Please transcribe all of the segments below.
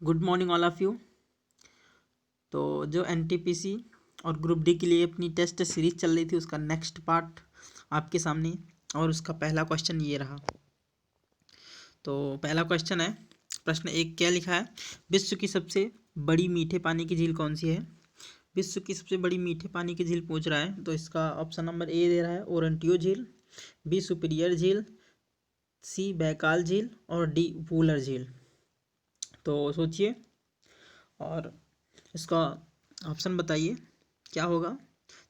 Good morning all of you. तो जो NTPC और ग्रुप डी के लिए अपनी टेस्ट सीरीज चल रही थी उसका नेक्स्ट पार्ट आपके सामने, और उसका पहला क्वेश्चन ये रहा। तो पहला क्वेश्चन है, प्रश्न एक क्या लिखा है, विश्व की सबसे बड़ी मीठे पानी की झील कौन सी है। विश्व की सबसे बड़ी मीठे पानी की झील पूछ रहा है, तो इसका ऑप्शन नंबर ए दे रहा है ओरंटियो झील, बी सुपीरियर झील, सी बैकाल झील और डी वूलर झील। तो सोचिए और इसका ऑप्शन बताइए क्या होगा।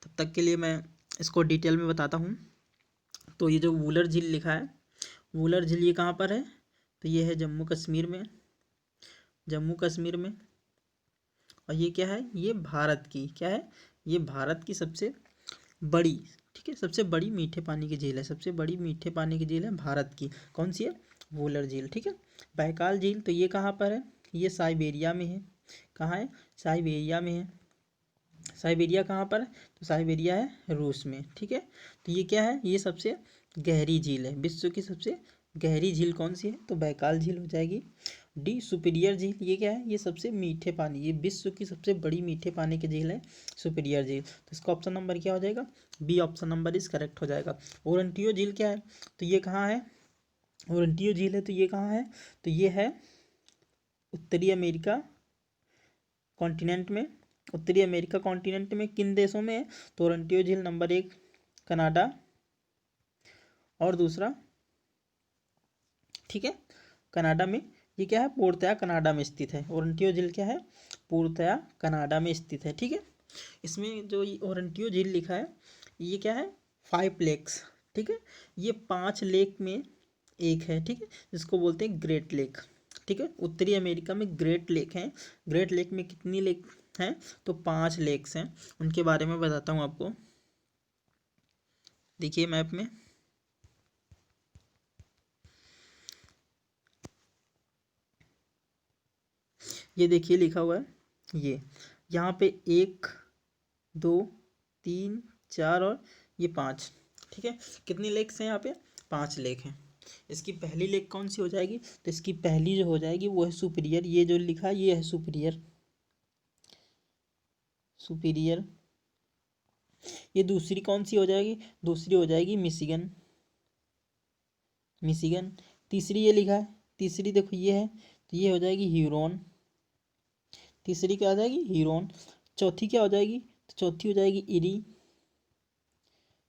तब तक के लिए मैं इसको डिटेल में बताता हूँ। तो ये जो वूलर झील लिखा है, वूलर झील ये कहाँ पर है, तो ये है जम्मू कश्मीर में, जम्मू कश्मीर में। और ये क्या है, ये भारत की क्या है, ये भारत की सबसे बड़ी, ठीक है, सबसे बड़ी मीठे पानी की झील है, सबसे बड़ी मीठे पानी की झील है भारत की। कौन सी है, वूलर झील, ठीक है। बैकाल झील तो ये कहाँ पर है, ये साइबेरिया में है। कहाँ है, साइबेरिया में है। साइबेरिया कहाँ पर है, तो साइबेरिया है रूस में, ठीक है। तो ये क्या है, ये सबसे गहरी झील है, विश्व की सबसे गहरी झील कौन सी है, तो बैकाल झील हो जाएगी। डी सुपीरियर झील, ये क्या है, ये सबसे मीठे पानी, ये विश्व की सबसे बड़ी मीठे पानी की झील है सुपीरियर झील। तो इसका ऑप्शन नंबर क्या हो जाएगा, B option number is correct हो जाएगा। ओरंटियो झील क्या है, तो ये कहाँ है, ओरंटियो झील है तो ये कहाँ है, तो ये है उत्तरी अमेरिका कॉन्टिनेंट में। उत्तरी अमेरिका कॉन्टिनेंट में किन देशों में है, तो ओरंटियो झील नंबर एक कनाडा और दूसरा, ठीक है, कनाडा में। ये क्या है, पूर्णतया कनाडा में स्थित है। ओरंटियो झील क्या है, पूर्णतया कनाडा में स्थित है, ठीक है। इसमें जो ओरंटियो झील लिखा है, ये क्या है, 5 लेक्स, ठीक है, ये 5 लेक में एक है, ठीक है, जिसको बोलते हैं ग्रेट लेक, ठीक है। उत्तरी अमेरिका में ग्रेट लेक हैं। ग्रेट लेक में कितनी लेक हैं, तो 5 लेक्स हैं। उनके बारे में बताता हूँ आपको, देखिए मैप में, ये देखिए लिखा हुआ है, ये यहाँ पे 1 2 3 4 और ये 5, ठीक है। कितनी लेक्स हैं यहाँ पे, 5 लेक हैं। इसकी पहली लेक कौन सी हो जाएगी, तो इसकी पहली जो हो जाएगी वो है सुपीरियर, ये जो लिखा है ये है सुपीरियर, सुपीरियर। ये दूसरी कौन सी हो जाएगी, दूसरी हो जाएगी मिशिगन, मिशिगन। तीसरी ये लिखा है, तीसरी देखो ये है, तो ये हो जाएगी ह्यूरॉन, तीसरी क्या हो जाएगी, ह्यूरॉन। चौथी क्या हो जाएगी, तो चौथी हो जाएगी इरी,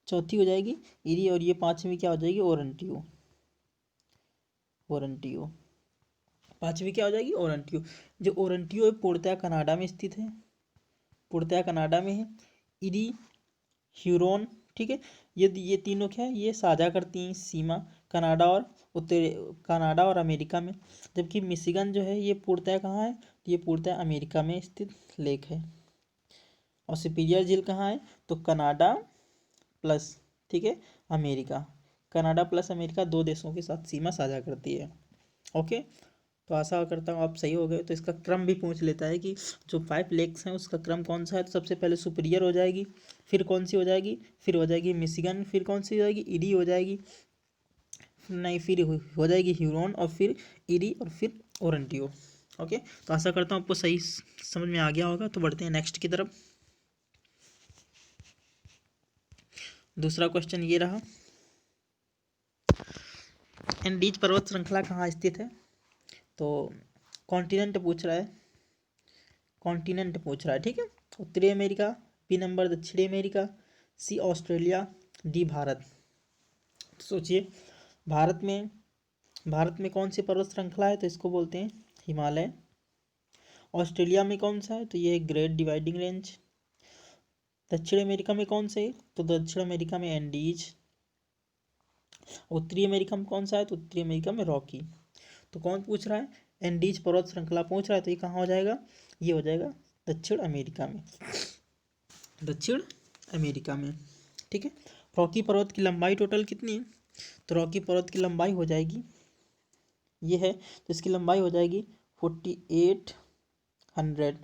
चौथी हो जाएगी इरी। और ये पांचवी क्या हो जाएगी, ओरंटियो, ओरंटियो। पांचवी क्या हो जाएगी, ओरंटियो। जो ओरंटियो है पूर्णतया कनाडा में स्थित है, पूर्णतया कनाडा में है। इरी, ह्यूरोन, ठीक है, ये तीनों क्या है, ये साझा करती हैं सीमा कनाडा और उत्तर, कनाडा और अमेरिका में। जबकि मिशिगन जो है ये पूर्णतया कहाँ है, तो ये पूर्णतया अमेरिका में स्थित लेक है। और सुपीरियर झील कहाँ है, तो कनाडा प्लस, ठीक है, अमेरिका, कनाडा प्लस अमेरिका 2 देशों के साथ सीमा साझा करती है। ओके, तो आशा करता हूँ आप सही हो गए। तो इसका क्रम भी पूछ लेता है कि जो 5 लेक्स हैं उसका क्रम कौन सा है, तो सबसे पहले सुपीरियर हो जाएगी, फिर कौन सी हो जाएगी, फिर हो जाएगी मिशिगन, फिर कौन सी हो जाएगी, इरी हो जाएगी, नहीं फिर हो जाएगी ह्यूरॉन, और फिर इरी, और फिर ओरंटियो। ओके, तो आशा करता हूँ आपको सही समझ में आ गया होगा। तो बढ़ते हैं नेक्स्ट की तरफ। दूसरा क्वेश्चन ये रहा, एंडीज पर्वत श्रृंखला कहाँ स्थित है, तो कॉन्टिनेंट पूछ रहा है, कॉन्टिनेंट पूछ रहा है, ठीक है। उत्तरी अमेरिका, बी नंबर दक्षिणी अमेरिका, सी ऑस्ट्रेलिया, डी भारत। तो सोचिए, भारत में, भारत में कौन सी पर्वत श्रृंखला है, तो इसको बोलते हैं हिमालय। ऑस्ट्रेलिया में कौन सा है, तो ये है ग्रेट डिवाइडिंग रेंज। दक्षिण अमेरिका में कौन से है, तो दक्षिण अमेरिका में एंडीज। उत्तरी अमेरिका में कौन सा है, तो उत्तरी अमेरिका में रॉकी। तो कौन पूछ रहा है, एंडीज पर्वत श्रृंखला पूछ रहा है, तो ये कहाँ हो जाएगा, ये हो जाएगा दक्षिण अमेरिका में, दक्षिण अमेरिका में, ठीक है। रॉकी पर्वत की लंबाई टोटल कितनी है, तो रॉकी पर्वत की लंबाई हो जाएगी, ये है, तो इसकी लंबाई हो जाएगी 4800,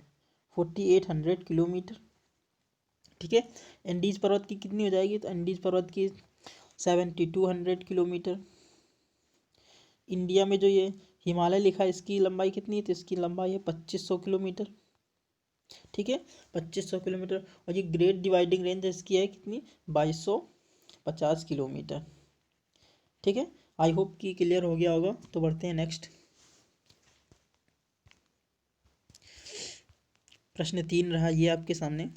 4800 किलोमीटर, ठीक है। एंडीज पर्वत की कितनी हो जाएगी, तो एंडीज पर्वत की 7200 किलोमीटर। इंडिया में जो ये हिमालय लिखा है, इसकी लंबाई कितनी है, तो इसकी लंबाई है 2500 किलोमीटर। ठीक है, 2500 किलोमीटर। और ये ग्रेट डिवाइडिंग रेंज इसकी है कितनी, 2250 किलोमीटर। ठीक है, आई होप कि क्लियर हो गया होगा। तो बढ़ते हैं नेक्स्ट। प्रश्न 3 रहा ये आपके सामने।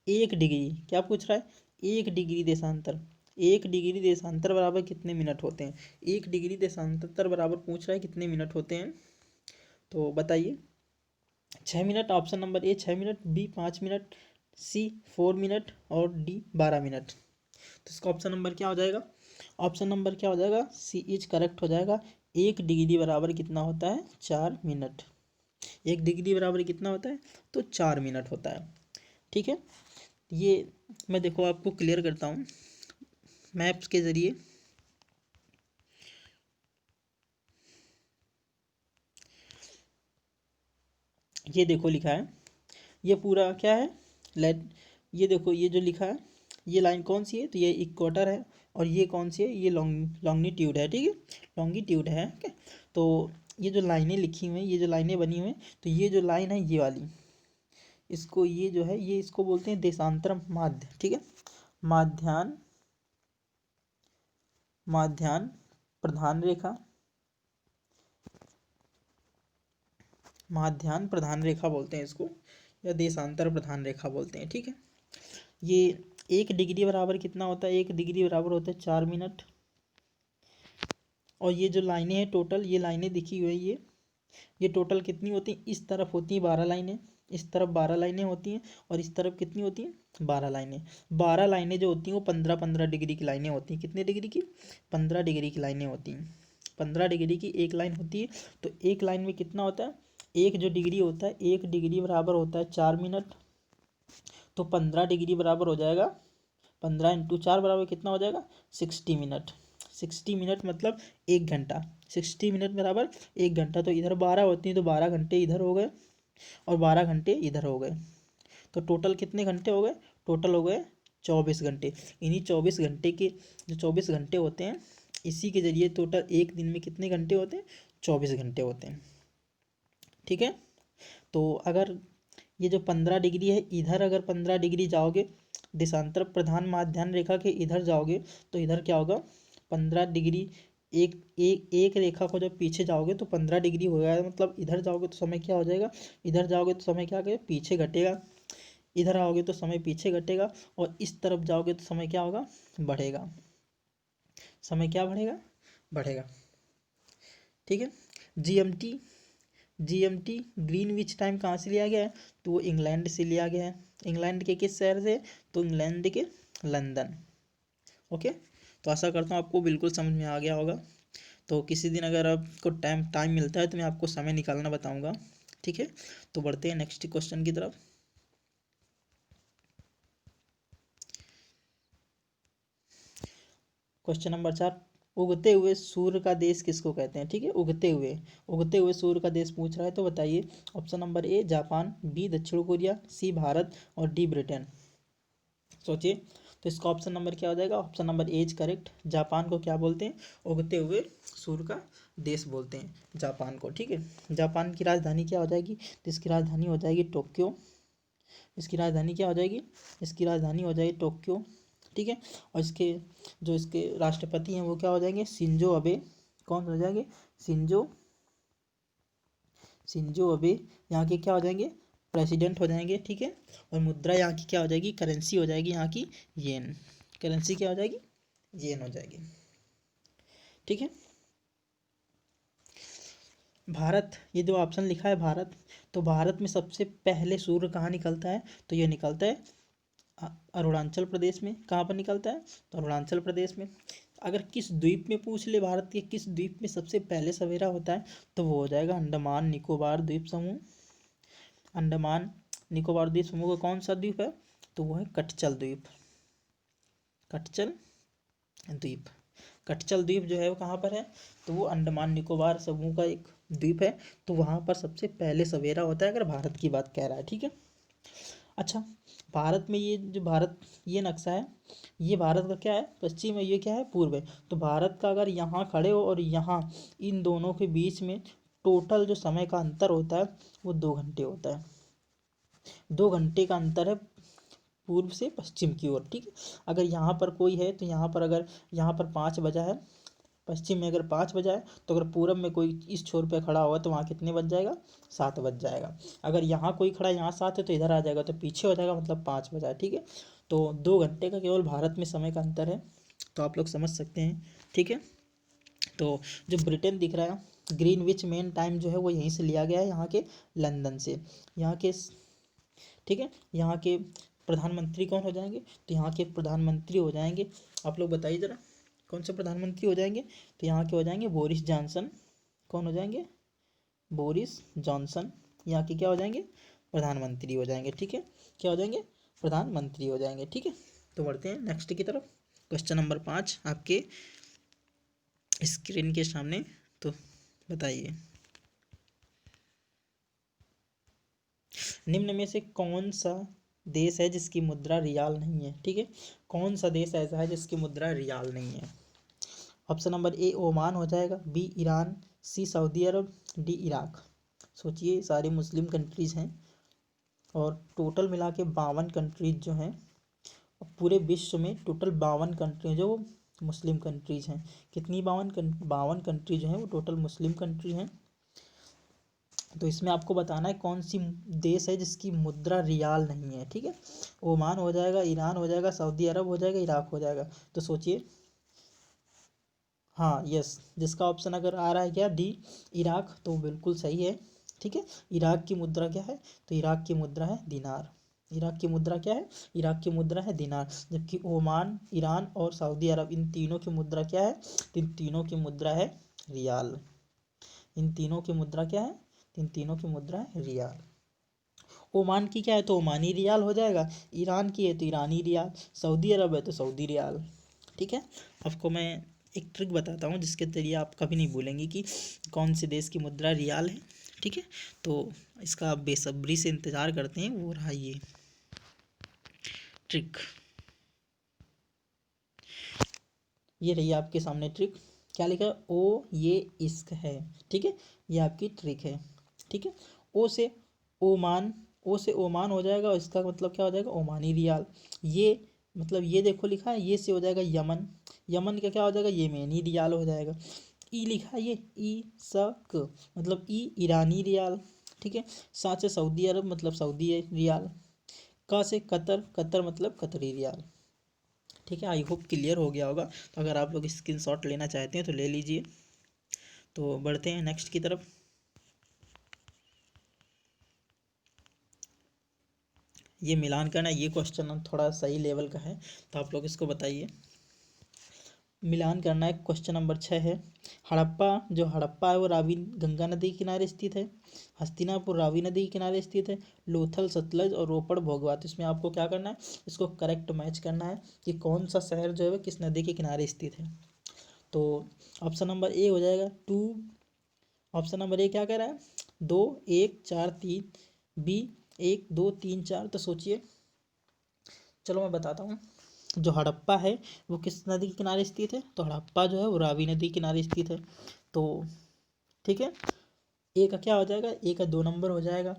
1 डिग्री क्या पूछ रहा है, 1 डिग्री देशांतर, 1 डिग्री देशांतर बराबर कितने मिनट होते हैं। 1 डिग्री देशांतर बराबर पूछ रहा है कितने मिनट होते हैं, तो बताइए। 6 minute, option number A 6 minute, B 5 minute, C 4 minute और डी 12 मिनट। तो इसका ऑप्शन नंबर क्या हो जाएगा, ऑप्शन नंबर क्या हो जाएगा, सी इज करेक्ट हो जाएगा। 1 डिग्री बराबर कितना होता है, 4 मिनट। 1 डिग्री बराबर कितना होता है, तो 4 मिनट होता है। ठीक है, ये मैं देखो आपको क्लियर करता हूँ मैप्स के ज़रिए। ये देखो लिखा है, ये पूरा क्या है, लेट, ये देखो ये जो लिखा है, ये लाइन कौन सी है, तो ये इक्वेटर है। और ये कौन सी है, ये लॉन्गिट्यूड है। ठीक है, लॉन्गिट्यूड है। ओके, तो ये जो लाइनें लिखी हुई हैं, ये जो लाइनें बनी हुई हैं, तो ये जो लाइन है ये वाली, इसको ये जो है, ये इसको बोलते हैं देशांतर माध्य। ठीक है, माध्यान, माध्यान प्रधान रेखा, माध्यान प्रधान रेखा बोलते हैं इसको, या देशांतर प्रधान रेखा बोलते हैं। ठीक है, ये 1 डिग्री बराबर कितना होता है, 1 डिग्री बराबर होता है 4 मिनट। और ये जो लाइनें हैं टोटल, ये लाइनें दिखी हुई है, ये टोटल कितनी होती हैं, इस तरफ होती हैं 12 लाइनें, इस तरफ 12 लाइनें होती हैं, और इस तरफ कितनी होती हैं, 12 लाइनें। 12 लाइनें जो होती हैं वो 15-15 डिग्री की लाइनें होती हैं। कितने डिग्री की, 15 डिग्री की लाइनें होती हैं। 15 डिग्री की एक लाइन होती है। तो एक लाइन में कितना होता है, एक जो डिग्री होता है, 1 डिग्री बराबर होता है 4 मिनट। तो 15 डिग्री बराबर हो जाएगा, 15 × 4 बराबर कितना हो जाएगा, 60 मिनट। 60 मिनट मतलब 1 घंटा। 60 मिनट बराबर 1 घंटा। तो इधर 12 होती हैं, तो 12 घंटे इधर हो गए और 12 घंटे इधर हो गए। तो टोटल कितने घंटे हो गए, टोटल हो गए 24 घंटे। इन्हीं 24 घंटे के, जो 24 घंटे होते हैं, इसी के जरिए टोटल एक दिन में कितने घंटे होते हैं, 24 घंटे होते हैं। ठीक है, तो अगर ये जो 15 डिग्री है, इधर अगर 15 डिग्री जाओगे, देशांतर प्रधान माध्यान रेखा के इधर जाओगे, तो इधर क्या होगा, 15 डिग्री, एक एक एक रेखा को जब पीछे जाओगे तो 15 डिग्री हो गया, मतलब इधर जाओगे तो समय क्या हो जाएगा, इधर जाओगे तो समय क्या करेगा, पीछे घटेगा। इधर आओगे तो समय पीछे घटेगा, और इस तरफ जाओगे तो समय क्या होगा, बढ़ेगा। समय क्या बढ़ेगा, बढ़ेगा। ठीक है, जीएमटी, जीएमटी ग्रीनविच टाइम कहाँ से लिया गया है, तो वो इंग्लैंड से लिया गया है। इंग्लैंड के किस शहर से, तो इंग्लैंड के लंदन। ओके, तो आशा करता हूँ आपको बिल्कुल समझ में आ गया होगा। तो किसी दिन अगर आपको टाइम टाइम मिलता है तो मैं आपको समय निकालना बताऊंगा। ठीक है, तो बढ़ते हैं नेक्स्ट क्वेश्चन की तरफ। क्वेश्चन नंबर 4, उगते हुए सूर्य का देश किसको कहते हैं। ठीक है, उगते हुए सूर्य का देश पूछ रहा है, तो बताइए। Option number A Japan, B दक्षिण कोरिया, सी भारत और डी ब्रिटेन। सोचिए, तो इसका ऑप्शन नंबर क्या हो जाएगा, option number A is correct. Japan को क्या बोलते हैं, उगते हुए सूर्य का देश बोलते हैं जापान को। ठीक है, जापान की राजधानी क्या हो जाएगी, तो इसकी राजधानी हो जाएगी टोक्यो। इसकी राजधानी क्या हो जाएगी, इसकी राजधानी हो जाएगी टोक्यो। ठीक है, और इसके जो इसके राष्ट्रपति हैं वो क्या हो जाएंगे, शिंजो अबे। कौन हो जाएंगे, शिंजो, शिंजो अबे यहाँ के क्या हो जाएंगे, प्रेसिडेंट हो जाएंगे। ठीक है, और मुद्रा यहाँ की क्या हो जाएगी, करेंसी हो जाएगी यहाँ की येन। करेंसी क्या हो जाएगी, येन हो जाएगी। ठीक है, भारत, ये जो ऑप्शन लिखा है भारत, तो भारत में सबसे पहले सूर्य कहाँ निकलता है, तो ये निकलता है अरुणाचल प्रदेश में। कहाँ पर निकलता है, तो अरुणाचल प्रदेश में। अगर किस द्वीप में पूछ ले, भारत के किस द्वीप में सबसे पहले सवेरा होता है, तो वो हो जाएगा अंडमान निकोबार द्वीप समूह। अंडमान निकोबार द्वीप समूह का कौन सा द्वीप है, तो वो है कटचल द्वीप। कटचल द्वीप, कटचल द्वीप जो है वो कहाँ पर है, तो वो अंडमान निकोबार समूह का एक द्वीप है। तो वहाँ पर सबसे पहले सवेरा होता है, अगर भारत की बात कह रहा है। ठीक है, अच्छा, भारत में ये जो भारत ये नक्शा है, ये भारत का क्या है, पश्चिम है, ये क्या है, पूर्व है। तो भारत का अगर यहाँ खड़े हो और यहाँ, इन दोनों के बीच में टोटल जो समय का अंतर होता है वो 2 घंटे होता है। 2 घंटे का अंतर है पूर्व से पश्चिम की ओर, ठीक है। अगर यहाँ पर कोई है तो यहाँ पर, अगर यहाँ पर 5 बजा है, पश्चिम में अगर 5 बजा है, तो अगर पूरब में कोई इस छोर पे खड़ा हुआ तो वहाँ कितने बज जाएगा, 7 बज जाएगा। अगर यहाँ कोई खड़ा, यहाँ 7 है तो इधर आ जाएगा, तो पीछे हो जाएगा, मतलब 5 बजा है, ठीक है। तो 2 घंटे का केवल भारत में समय का अंतर है, तो आप लोग समझ सकते हैं, ठीक है। तो जो ब्रिटेन दिख रहा है, ग्रीनविच मेन टाइम जो है वो यहीं से लिया गया है, यहाँ के लंदन से। यहाँ के, ठीक है, यहाँ के प्रधानमंत्री कौन हो जाएंगे, तो यहाँ के प्रधानमंत्री हो जाएंगे, आप लोग बताइए ज़रा कौन से प्रधानमंत्री हो जाएंगे, तो यहाँ के हो जाएंगे बोरिस जॉनसन। कौन हो जाएंगे, बोरिस जॉनसन, यहाँ के क्या हो जाएंगे, प्रधानमंत्री हो जाएंगे, ठीक है। क्या हो जाएंगे, प्रधानमंत्री हो जाएंगे, ठीक है। तो बढ़ते हैं नेक्स्ट की तरफ। क्वेश्चन नंबर 5 आपके स्क्रीन के सामने, तो बताइए, निम्न में से कौन सा देश है जिसकी मुद्रा रियाल नहीं है, ठीक है। कौन सा देश ऐसा है जिसकी मुद्रा रियाल नहीं है। ऑप्शन नंबर ए ओमान हो जाएगा, बी ईरान, सी सऊदी अरब, डी इराक। सोचिए, सारे मुस्लिम कंट्रीज हैं और टोटल मिला के 52 कंट्रीज जो हैं, पूरे विश्व में टोटल 52 कंट्री जो मुस्लिम कंट्रीज हैं। कितनी, 52 कंट्री जो हैं वो टोटल मुस्लिम कंट्री हैं। तो इसमें आपको बताना है कौन सी देश है जिसकी मुद्रा रियाल नहीं है, ठीक है। ओमान हो जाएगा, ईरान हो जाएगा, सऊदी अरब हो जाएगा, इराक हो जाएगा। तो सोचिए, हाँ यस, जिसका ऑप्शन अगर आ रहा है क्या, डी इराक, तो बिल्कुल सही है, ठीक है। इराक की मुद्रा क्या है, तो इराक की मुद्रा है दिनार। इराक की मुद्रा क्या है, इराक की मुद्रा है दिनार। जबकि ओमान, ईरान और सऊदी अरब, इन तीनों की मुद्रा क्या है, इन तीनों की मुद्रा है रियाल। इन तीनों की मुद्रा क्या है, इन तीनों की मुद्रा है रियाल। ओमान की क्या है, तो ओमानी रियाल हो जाएगा। ईरान की है तो ईरानी रियाल। सऊदी अरब है तो सऊदी रियाल, ठीक है। आपको मैं एक ट्रिक बताता हूँ जिसके जरिए आप कभी नहीं भूलेंगे कि कौन से देश की मुद्रा रियाल है, ठीक है। तो इसका आप बेसब्री से इंतज़ार करते हैं, वो रहा ये ट्रिक। ये रही आपके सामने ट्रिक। क्या लिखा है, ओ ये इश्क है, ठीक है। ये आपकी ट्रिक है, ठीक है। ओ से ओमान, ओ से ओमान हो जाएगा और इसका मतलब क्या हो जाएगा, ओमानी रियाल। ये मतलब ये देखो लिखा है, ये से हो जाएगा यमन, यमन का क्या हो जाएगा, येमेनी रियाल हो जाएगा। ई लिखा है, ये ई सक मतलब ई ईरानी रियाल, ठीक है। साथ से सऊदी अरब मतलब सऊदी रियाल। का से कतर, कतर मतलब कतरी रियाल, ठीक है। आई होप क्लियर हो गया होगा। तो अगर आप लोग स्क्रीनशॉट लेना चाहते हैं तो ले लीजिए। तो बढ़ते हैं नेक्स्ट की तरफ। ये मिलान करना, ये क्वेश्चन थोड़ा सही लेवल का है, तो आप लोग इसको बताइए। मिलान करना है, क्वेश्चन नंबर 6 है। हड़प्पा, जो हड़प्पा है वो रावी गंगा नदी के किनारे स्थित है। हस्तिनापुर रावी नदी के किनारे स्थित है। लोथल सतलज और रोपड़ भोगवा। तो इसमें आपको क्या करना है, इसको करेक्ट मैच करना है कि कौन सा शहर जो है वो किस नदी के किनारे स्थित है। तो ऑप्शन नंबर ए हो जाएगा 2। ऑप्शन नंबर ए क्या कह रहा है, 2 1 4 3। बी 1 2 3 4। तो सोचिए, चलो मैं बताता हूँ। जो हड़प्पा है वो किस नदी के किनारे स्थित है, तो हड़प्पा जो है वो रावी नदी के किनारे स्थित है। तो ठीक है, ए का क्या हो जाएगा, ए का 2 नंबर हो जाएगा,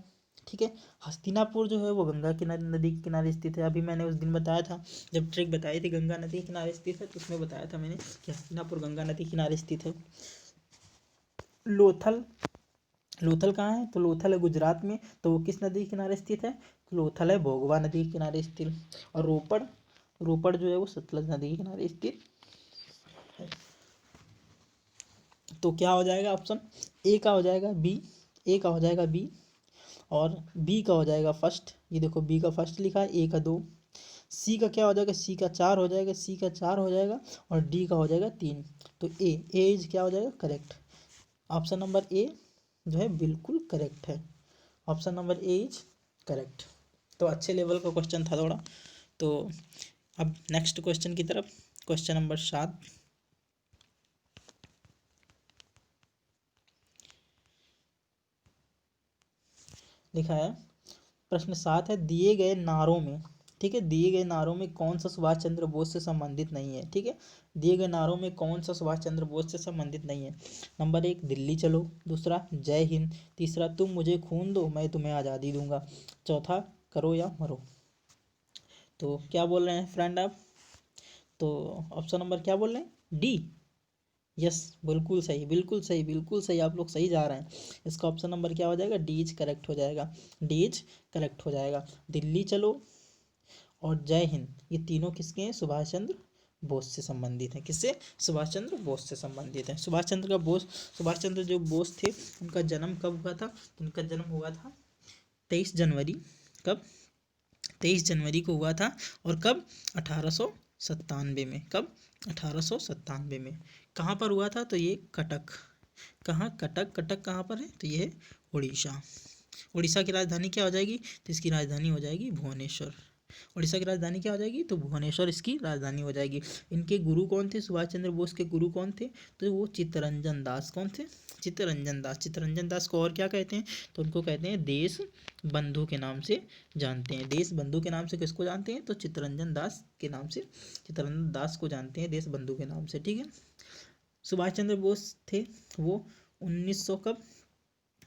ठीक है। हस्तिनापुर जो है वो गंगा किनारे नदी के किनारे स्थित है। अभी मैंने उस दिन बताया था, जब ट्रिक बताई थी गंगा नदी के किनारे स्थित है, तो उसमें बताया था मैंने कि हस्तिनापुर गंगा नदी के किनारे स्थित है। लोथल, लोथल कहाँ है, तो लोथल है गुजरात में, तो वो किस नदी के किनारे स्थित है, तो लोथल है भोगवा नदी के किनारे स्थित। और रोपड़, रोपड़ जो है वो सतलज नदी के किनारे स्थित है। तो क्या हो जाएगा, ऑप्शन ए का हो जाएगा बी, ए का हो जाएगा बी, और बी का हो जाएगा फर्स्ट। ये देखो बी का फर्स्ट लिखा है, ए का 2। सी का क्या हो जाएगा, सी का 4 हो जाएगा, सी का 4 हो जाएगा, और डी का हो जाएगा 3। तो ए इज क्या हो जाएगा, करेक्ट। ऑप्शन नंबर ए जो है बिल्कुल करेक्ट है। Option number A is correct. तो अच्छे लेवल का क्वेश्चन था थोड़ा। तो अब नेक्स्ट क्वेश्चन की तरफ, क्वेश्चन नंबर 7 लिखा है। प्रश्न 7 है, दिए गए नारों में ठीक है, दिए गए नारों में कौन सा सुभाष चंद्र बोस से संबंधित नहीं है। ठीक है, दिए गए नारों में कौन सा सुभाष चंद्र बोस से संबंधित नहीं है। नंबर 1 दिल्ली चलो, दूसरा जय हिंद, तीसरा तुम मुझे खून दो मैं तुम्हें आज़ादी दूंगा, चौथा करो या मरो। तो क्या बोल रहे हैं फ्रेंड आप? तो ऑप्शन नंबर क्या बोल रहे हैं? डी। यस, बिल्कुल सही, बिल्कुल सही, बिल्कुल सही, आप लोग सही जा रहे हैं। इसका ऑप्शन नंबर क्या हो जाएगा? डी इज करेक्ट हो जाएगा, डी इज करेक्ट हो जाएगा। दिल्ली चलो और जय हिंद, ये तीनों किसके हैं? सुभाष चंद्र बोस से संबंधित हैं। किससे? सुभाष चंद्र बोस से संबंधित हैं। सुभाष चंद्र जो बोस थे, उनका जन्म कब हुआ था? उनका जन्म हुआ था 23 जनवरी। कब? 23 जनवरी को हुआ था। और कब? 1897 में। कब? 1897 में। कहाँ पर हुआ था? तो ये कटक। कहाँ? कटक। कटक कहाँ पर है? तो ये है उड़ीसा। उड़ीसा की राजधानी क्या हो जाएगी? तो इसकी राजधानी हो जाएगी भुवनेश्वर। उड़ीसा की राजधानी क्या हो जाएगी? तो भुवनेश्वर इसकी राजधानी हो जाएगी। इनके गुरु कौन थे? सुभाष चंद्र बोस के गुरु कौन थे? तो वो चित्तरंजन दास। कौन थे? चित्तरंजन दास। चित्तरंजन दास को और क्या कहते हैं? तो उनको कहते हैं देश बंधु के नाम से जानते हैं। देश बंधु के नाम से किसको जानते हैं? तो चित्तरंजन दास के नाम से, चित्तरंजन दास को जानते हैं देश बंधु के नाम से। ठीक है, सुभाष चंद्र बोस थे वो 1900 कब?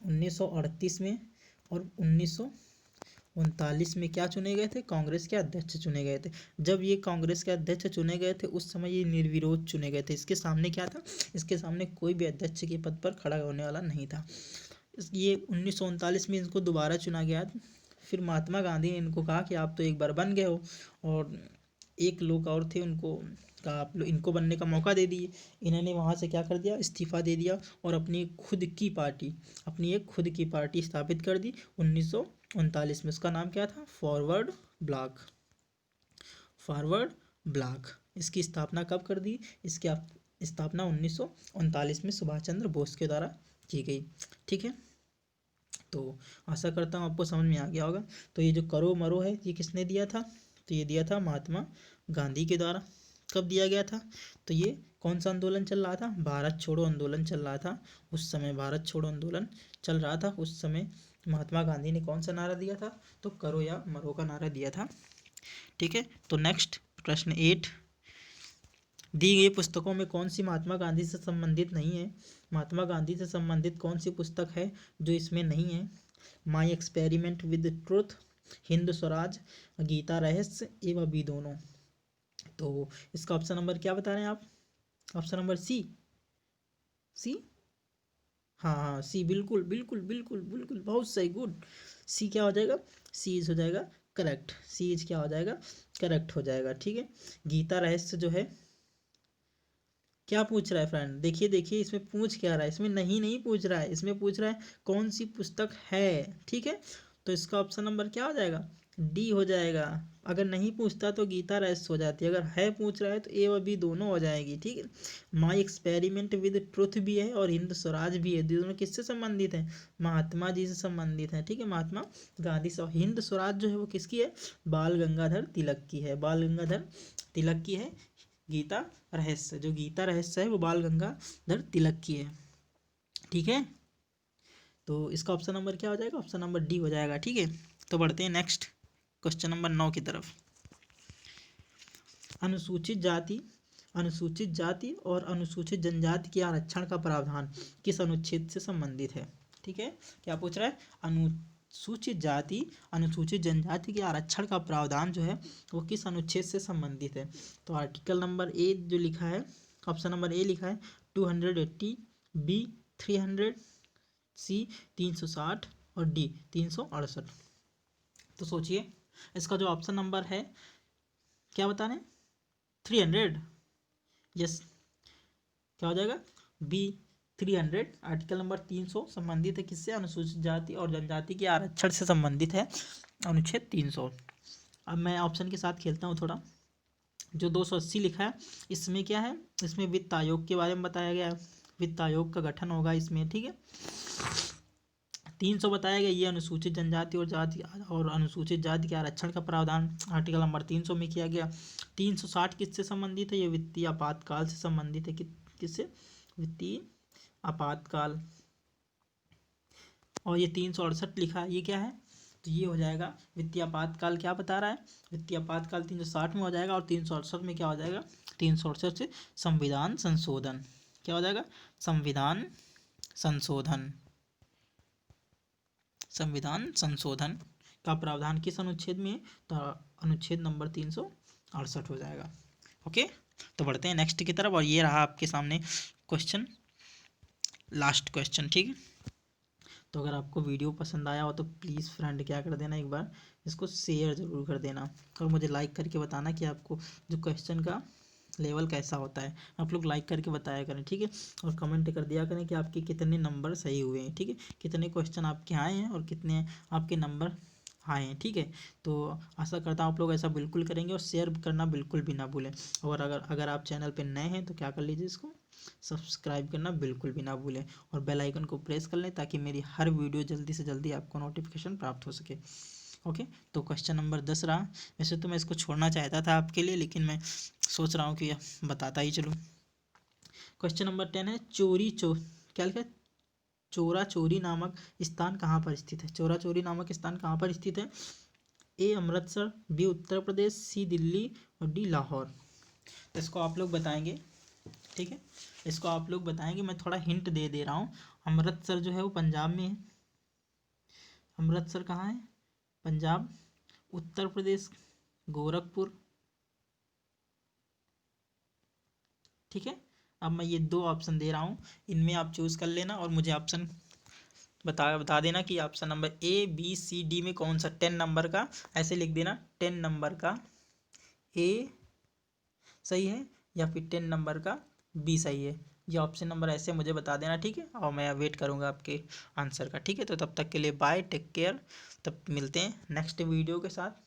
1938 में और 1939 में क्या चुने गए थे? कांग्रेस के अध्यक्ष चुने गए थे। जब ये कांग्रेस के अध्यक्ष चुने गए थे उस समय ये निर्विरोध चुने गए थे। इसके सामने क्या था? इसके सामने कोई भी अध्यक्ष के पद पर खड़ा होने वाला नहीं था। ये 1939 में इनको दोबारा चुना गया। फिर महात्मा गांधी ने इनको कहा कि आप तो एक बार बन गए हो, और एक लोग और थे, उनको कहा आप लोग इनको बनने का मौका दे दिए। इन्होंने वहाँ से क्या कर दिया? इस्तीफा दे दिया और अपनी एक खुद की पार्टी स्थापित कर दी 1939 में। उसका नाम क्या था? Forward block. Forward block. इसकी स्थापना कब कर दी? इसकी स्थापना 1939 में सुभाष चंद्र बोस के द्वारा की गई। ठीक है, तो आशा करता हूँ आपको समझ में आ गया होगा। तो ये जो करो मरो है, ये किसने दिया था? तो ये दिया था महात्मा गांधी के द्वारा। कब दिया गया था? तो ये कौन सा आंदोलन चल रहा था? भारत छोड़ो आंदोलन चल रहा था उस समय। भारत छोड़ो आंदोलन चल रहा था उस समय महात्मा गांधी ने कौन सा नारा दिया था? तो करो या मरो का नारा दिया था। ठीक है, तो नेक्स्ट प्रश्न 8, दी गई पुस्तकों में कौन सी महात्मा गांधी से संबंधित नहीं है? महात्मा गांधी से संबंधित कौन सी पुस्तक है जो इसमें नहीं है? My experiment with truth, Hind Swaraj, Gita Rahasya एवं बी दोनों। तो इसका ऑप्शन नंबर क्या बता रहे हैं आप? Option number C. सी, हाँ हाँ सी, बिल्कुल बिल्कुल बिल्कुल बिल्कुल, बहुत सही, गुड। सी क्या हो जाएगा? सी इज हो जाएगा करेक्ट। सी इज क्या हो जाएगा? करेक्ट हो जाएगा। ठीक है, गीता रहस्य जो है, क्या पूछ रहा है फ्रेंड? देखिए देखिए, इसमें पूछ क्या रहा है? इसमें नहीं पूछ रहा है, इसमें पूछ रहा है कौन सी पुस्तक है। ठीक है, तो इसका ऑप्शन नंबर क्या हो जाएगा? डी हो जाएगा। अगर नहीं पूछता तो गीता रहस्य हो जाती है, अगर है पूछ रहा है तो ए और बी दोनों हो जाएगी। ठीक है, माई एक्सपेरिमेंट विद ट्रुथ भी है और हिंद स्वराज भी है। दोनों किससे संबंधित हैं? महात्मा जी से संबंधित हैं। ठीक है, महात्मा गांधी से। हिंद स्वराज जो है वो किसकी है? बाल गंगाधर तिलक की है। बाल गंगाधर तिलक की है। गीता रहस्य, जो गीता रहस्य है वो बाल गंगाधर तिलक की है। ठीक है, तो इसका ऑप्शन नंबर क्या हो जाएगा? ऑप्शन नंबर डी हो जाएगा। ठीक है, तो बढ़ते हैं नेक्स्ट क्वेश्चन नंबर 9 की तरफ। अनुसूचित जाति और अनुसूचित जनजाति के आरक्षण का प्रावधान किस अनुच्छेद से संबंधित है? ठीक है, क्या पूछ रहा है? अनुसूचित जाति, अनुसूचित जनजाति के आरक्षण का प्रावधान जो है वो किस अनुच्छेद से संबंधित है? तो आर्टिकल नंबर ए जो लिखा है, ऑप्शन नंबर ए लिखा है 280, बी 300, सी 360 और डी 368। तो सोचिए, इसका जो ऑप्शन नंबर है क्या बता रहे हैं? 300। यस, क्या हो जाएगा? बी 300। आर्टिकल नंबर 300 संबंधित है किससे? अनुसूचित जाति और जनजाति के आरक्षण से संबंधित है, अनुच्छेद 300। अब मैं ऑप्शन के साथ खेलता हूँ थोड़ा। जो 280 लिखा है, इसमें क्या है? इसमें वित्त आयोग के बारे में बताया गया है, वित्त आयोग का गठन होगा इसमें। ठीक है, 300 बताया गया, ये अनुसूचित जनजाति और अनुसूचित जाति के आरक्षण का प्रावधान आर्टिकल नंबर 300 में किया गया। 360 किससे संबंधित है? ये वित्तीय आपातकाल से संबंधित है। किससे? वित्तीय आपातकाल। और ये 368 लिखा है, ये क्या है? तो ये हो जाएगा वित्तीय आपातकाल। क्या बता रहा है, वित्तीय आपातकाल 360 में हो जाएगा, और 368 में क्या हो जाएगा, 368 से संविधान संशोधन। क्या हो जाएगा, संविधान संशोधन। संविधान संशोधन का प्रावधान किस अनुच्छेद में है, तो अनुच्छेद नंबर 368 हो जाएगा। ओके, तो बढ़ते हैं नेक्स्ट की तरफ, और ये रहा आपके सामने क्वेश्चन, लास्ट क्वेश्चन। ठीक है, तो अगर आपको वीडियो पसंद आया हो तो प्लीज़ फ्रेंड क्या कर देना, एक बार इसको शेयर ज़रूर कर देना, और मुझे लाइक करके बताना कि आपको जो क्वेश्चन का लेवल कैसा होता है। आप लोग लाइक करके बताया करें, ठीक है, और कमेंट कर दिया करें कि आपके कितने नंबर सही हुए हैं। ठीक है, कितने क्वेश्चन आपके आए हैं और कितने आपके नंबर आए हैं। ठीक है, तो आशा करता हूँ आप लोग ऐसा बिल्कुल करेंगे, और शेयर करना बिल्कुल भी ना भूलें। और अगर आप चैनल पे नए हैं तो क्या कर लीजिए, इसको सब्सक्राइब करना बिल्कुल भी ना भूलें, और बेल आइकन को प्रेस कर लें ताकि मेरी हर वीडियो जल्दी से जल्दी आपको नोटिफिकेशन प्राप्त हो सके। ओके, तो क्वेश्चन नंबर 10 रहा। वैसे तो मैं इसको छोड़ना चाहता था आपके लिए, लेकिन मैं सोच रहा हूँ कि बताता ही चलूँ। क्वेश्चन नंबर 10 है, क्या लिखा है, चोरा चोरी नामक स्थान कहाँ पर स्थित है। चोरा चोरी नामक स्थान कहाँ पर स्थित है, ए अमृतसर, बी उत्तर प्रदेश, सी दिल्ली, और डी लाहौर। इसको आप लोग बताएंगे। ठीक है, इसको आप लोग बताएंगे, मैं थोड़ा हिंट दे रहा हूँ। अमृतसर जो है वो पंजाब में है। अमृतसर कहाँ है, पंजाब। उत्तर प्रदेश, गोरखपुर। ठीक है, अब मैं ये 2 ऑप्शन दे रहा हूँ, इनमें आप चूज़ कर लेना, और मुझे ऑप्शन बता देना कि option number A B C D में कौन सा 10 नंबर का, ऐसे लिख देना 10 नंबर का ए सही है, या फिर 10 नंबर का बी सही है। ये ऑप्शन नंबर ऐसे मुझे बता देना। ठीक है, और मैं वेट करूँगा आपके आंसर का। ठीक है, तो तब तक के लिए बाय, टेक केयर, तब मिलते हैं नेक्स्ट वीडियो के साथ।